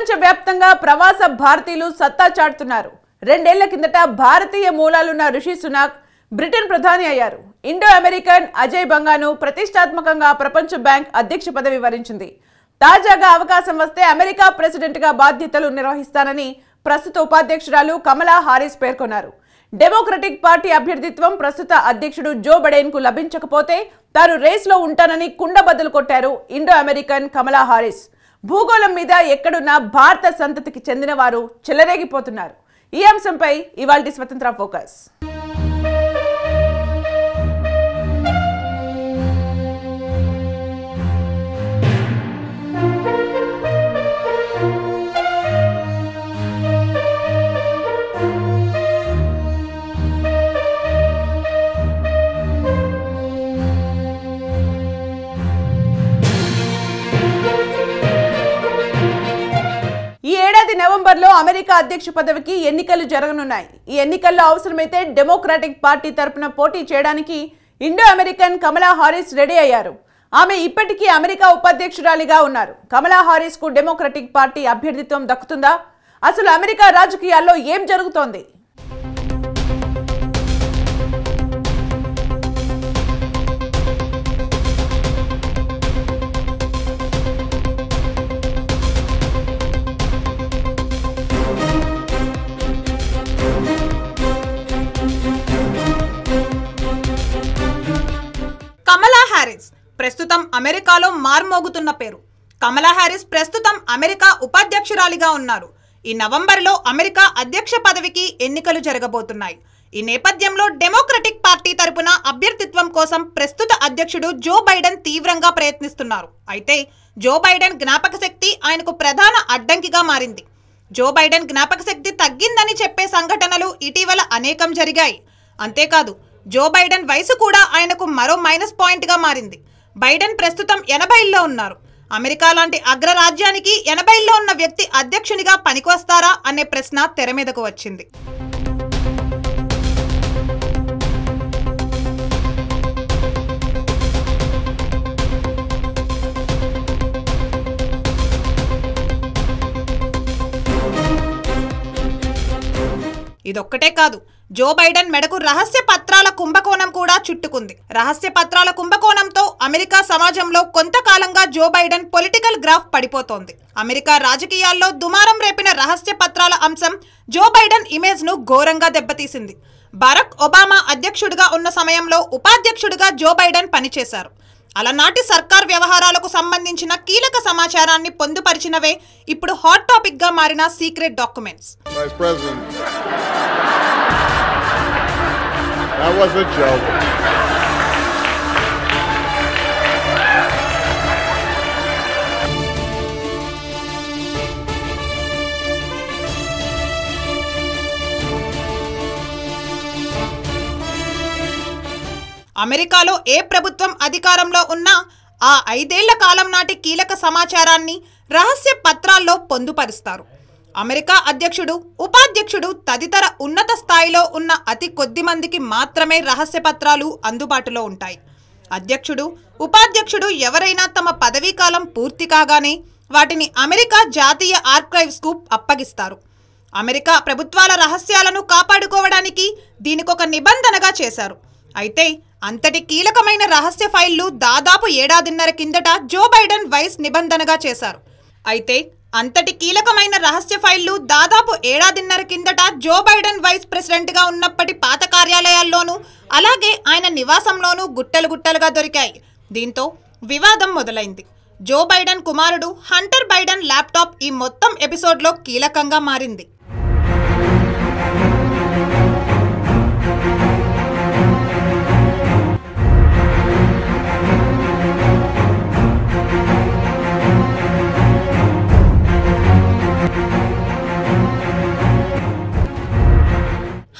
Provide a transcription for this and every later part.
ప్రపంచవ్యాప్తంగా ప్రవాస భారతీయులు సత్తా చాటుతున్నారు. 2 ఏళ్ల కిందట భారతీయ మూలాలున్న రిషి సునాక్ బ్రిటన్ ప్రధాని అయ్యారు. ఇండో అమెరికన్ అజయ్ బంగాను ప్రతిష్టాత్మకంగా ప్రపంచ బ్యాంక్ అధ్యక్ష పదవి వరించింది. తాజాగా అవకాశం వస్తే అమెరికా ప్రెసిడెంట్ గా బాధ్యతలు నిర్వహిస్తానని ప్రస్తుత ఉపాధ్యక్షురాలు కమలా హారిస్ పేర్కొన్నారు. డెమోక్రటిక్ పార్టీ అభ్యర్థిత్వం ప్రస్తుత అధ్యక్షుడు జో బైడెన్ కు లభించకపోతే తాను రేస్లో ఉంటానని కుండబద్దలు కొట్టారు ఇండో అమెరికన్ కమలా హారిస్. భూగోళం మీద ఎక్కడున్నా భారత సంతతికి చెందిన వారు చెలరేగిపోతున్నారు. ఈ అంశంపై ఇవాల్టి స్వతంత్ర ఫోకస్. ఈ ఏడాది నవంబర్లో అమెరికా అధ్యక్ష పదవికి ఎన్నికలు జరగనున్నాయి. ఈ ఎన్నికల్లో అవసరమైతే డెమోక్రాటిక్ పార్టీ తరపున పోటీ చేయడానికి ఇండో అమెరికన్ కమలా హారిస్ రెడీ అయ్యారు. ఆమె ఇప్పటికీ అమెరికా ఉపాధ్యక్షురాలిగా ఉన్నారు. కమలా హారిస్ కు డెమోక్రటిక్ పార్టీ అభ్యర్థిత్వం దక్కుతుందా? అసలు అమెరికా రాజకీయాల్లో ఏం జరుగుతోంది? కమలా హారిస్ ప్రస్తుతం అమెరికాలో మార్మోగుతున్న పేరు. కమలా హారిస్ ప్రస్తుతం అమెరికా ఉపాధ్యక్షురాలిగా ఉన్నారు. ఈ నవంబర్లో అమెరికా అధ్యక్ష పదవికి ఎన్నికలు జరగబోతున్నాయి. ఈ నేపథ్యంలో డెమోక్రటిక్ పార్టీ తరపున అభ్యర్థిత్వం కోసం ప్రస్తుత అధ్యక్షుడు జో బైడెన్ తీవ్రంగా ప్రయత్నిస్తున్నారు. అయితే జో బైడెన్ జ్ఞాపక శక్తి ఆయనకు ప్రధాన అడ్డంకిగా మారింది. జో బైడెన్ జ్ఞాపక శక్తి తగ్గిందని చెప్పే సంఘటనలు ఇటీవల అనేకం జరిగాయి. అంతేకాదు జో బైడెన్ వయసు కూడా ఆయనకు మరో మైనస్ పాయింట్గా మారింది. బైడెన్ ప్రస్తుతం 80ల్లో ఉన్నారు. అమెరికా లాంటి అగ్రరాజ్యానికి 80ల్లో ఉన్న వ్యక్తి అధ్యక్షునిగా పనికొస్తారా అనే ప్రశ్న తెర మీదకు వచ్చింది. ఇదొక్కటే కాదు, జో బైడెన్ మెడకు రహస్య పత్రాల కుంభకోణం కూడా చుట్టుకుంది. రహస్య పత్రాల కుంభకోణంతో అమెరికా సమాజంలో కొంతకాలంగా జో బైడెన్ పొలిటికల్ గ్రాఫ్ పడిపోతోంది. అమెరికా రాజకీయాల్లో దుమారం రేపిన రహస్య పత్రాల అంశం జో బైడెన్ ఇమేజ్ ను ఘోరంగా దెబ్బతీసింది. బరాక్ ఒబామా అధ్యక్షుడిగా ఉన్న సమయంలో ఉపాధ్యక్షుడిగా జో బైడెన్ పనిచేశారు. అలనాటి సర్కార్ వ్యవహారాలకు సంబంధించిన కీలక సమాచారాన్ని పొందుపరిచినవే ఇప్పుడు హాట్ టాపిక్ గా మారిన secret documents. That was a joke. అమెరికాలో ఏ ప్రభుత్వం అధికారంలో ఉన్నా ఆ 5 ఏళ్ల కాలం నాటి కీలక సమాచారాన్ని రహస్య పత్రాల్లో పొందుపరుస్తారు. అమెరికా అధ్యక్షుడు, ఉపాధ్యక్షుడు తదితర ఉన్నత స్థాయిలో ఉన్న అతి కొద్ది మందికి మాత్రమే రహస్య పత్రాలు అందుబాటులో ఉంటాయి. అధ్యక్షుడు, ఉపాధ్యక్షుడు ఎవరైనా తమ పదవీ కాలం పూర్తి కాగానే వాటిని అమెరికా జాతీయ ఆర్కైవ్స్కు అప్పగిస్తారు. అమెరికా ప్రభుత్వాల రహస్యాలను కాపాడుకోవడానికి దీనికొక నిబంధనగా చేశారు. అయితే అంతటి కీలకమైన రహస్య ఫైళ్లు దాదాపు 1.5 ఏళ్ల కిందట జో బైడెన్ వైస్ నిబంధనగా చేశారు. అయితే అంతటి కీలకమైన రహస్య ఫైళ్లు దాదాపు 1.5 ఏళ్ల కిందట జో బైడెన్ వైస్ ప్రెసిడెంట్గా ఉన్నప్పటి పాత కార్యాలయాల్లోనూ అలాగే ఆయన నివాసంలోనూ గుట్టలు గుట్టలుగా దొరికాయి. దీంతో వివాదం మొదలైంది. జో బైడెన్ కుమారుడు హంటర్ బైడెన్ ల్యాప్టాప్ ఈ మొత్తం ఎపిసోడ్లో కీలకంగా మారింది.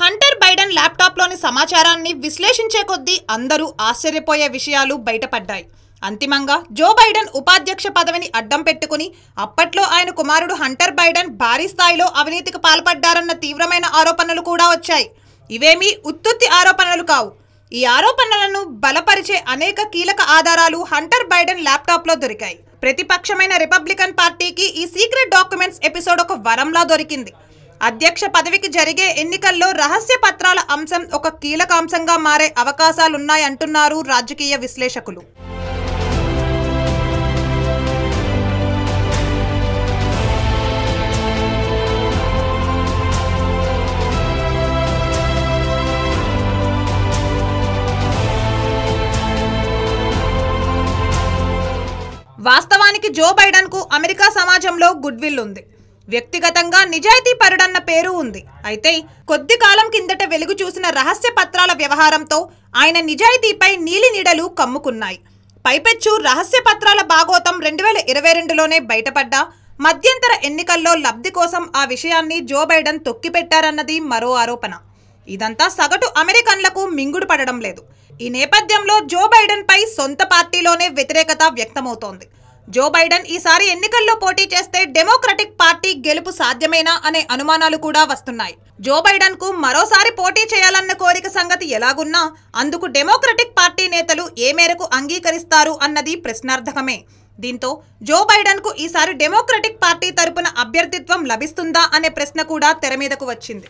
హంటర్ బైడెన్ ల్యాప్టాప్లోని సమాచారాన్ని విశ్లేషించే కొద్దీ అందరూ ఆశ్చర్యపోయే విషయాలు బయటపడ్డాయి. అంతిమంగా జో బైడెన్ ఉపాధ్యక్ష పదవిని అడ్డం పెట్టుకుని అప్పట్లో ఆయన కుమారుడు హంటర్ బైడెన్ భారీ స్థాయిలో అవినీతికి పాల్పడ్డారన్న తీవ్రమైన ఆరోపణలు కూడా వచ్చాయి. ఇవేమీ ఉత్తుత్తి ఆరోపణలు కావు. ఈ ఆరోపణలను బలపరిచే అనేక కీలక ఆధారాలు హంటర్ బైడెన్ ల్యాప్టాప్లో దొరికాయి. ప్రతిపక్షమైన రిపబ్లికన్ పార్టీకి ఈ సీక్రెట్ డాక్యుమెంట్స్ ఎపిసోడ్ ఒక వరంలా దొరికింది. అధ్యక్ష పదవికి జరిగే ఎన్నికల్లో రహస్య పత్రాల అంశం ఒక కీలక అంశంగా మారే అవకాశాలున్నాయంటున్నారు రాజకీయ విశ్లేషకులు. వాస్తవానికి జో బైడెన్ కు అమెరికా సమాజంలో గుడ్ విల్ ఉంది. వ్యక్తిగతంగా నిజాయితీ పరుడన్న పేరు ఉంది. అయితే కొద్ది కాలం కిందట వెలుగు చూసిన రహస్య పత్రాల వ్యవహారంతో ఆయన నిజాయితీపై నీలి నీడలు కమ్ముకున్నాయి. పైపెచ్చు రహస్య పత్రాల భాగోతం 2022లోనే బయటపడ్డా మధ్యంతర ఎన్నికల్లో లబ్ధి కోసం ఆ విషయాన్ని జో బైడెన్ తొక్కిపెట్టారన్నది మరో ఆరోపణ. ఇదంతా సగటు అమెరికన్లకు మింగుడు పడడం లేదు. ఈ నేపథ్యంలో జో బైడెన్ పై సొంత పార్టీలోనే వ్యతిరేకత వ్యక్తమవుతోంది. జో బైడెన్ ఈసారి ఎన్నికల్లో పోటీ చేస్తే డెమోక్రటిక్ పార్టీ గెలుపు సాధ్యమేనా అనే అనుమానాలు కూడా వస్తున్నాయి. జో బైడెన్ కు మరోసారి పోటీ చేయాలన్న కోరిక సంగతి ఎలాగున్నా అందుకు డెమోక్రటిక్ పార్టీ నేతలు ఏ మేరకు అంగీకరిస్తారు అన్నది ప్రశ్నార్థకమే. దీంతో జో బైడెన్ కు ఈసారి డెమోక్రటిక్ పార్టీ తరపున అభ్యర్థిత్వం లభిస్తుందా అనే ప్రశ్న కూడా తెర మీదకు వచ్చింది.